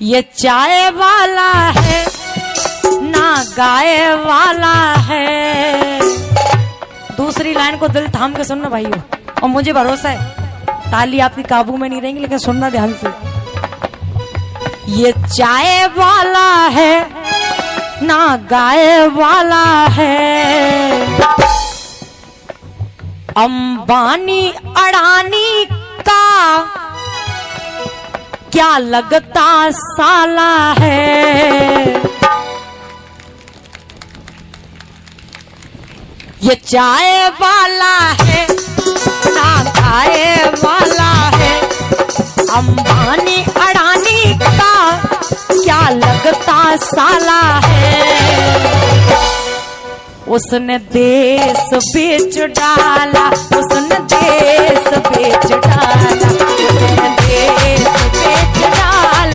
ये चाय वाला है ना गाय वाला है। दूसरी लाइन को दिल थाम के सुनना भाइयों, और मुझे भरोसा है ताली आपकी काबू में नहीं रहेंगी, लेकिन सुनना ध्यान से। ये चाय वाला है ना गाय वाला है, अंबानी अडानी का क्या लगता साला है। ये चाय वाला है ना गाय वाला है, अंबानी अडानी का क्या लगता साला है। उसने देश बेच डाला, उसने देश बेच डाला।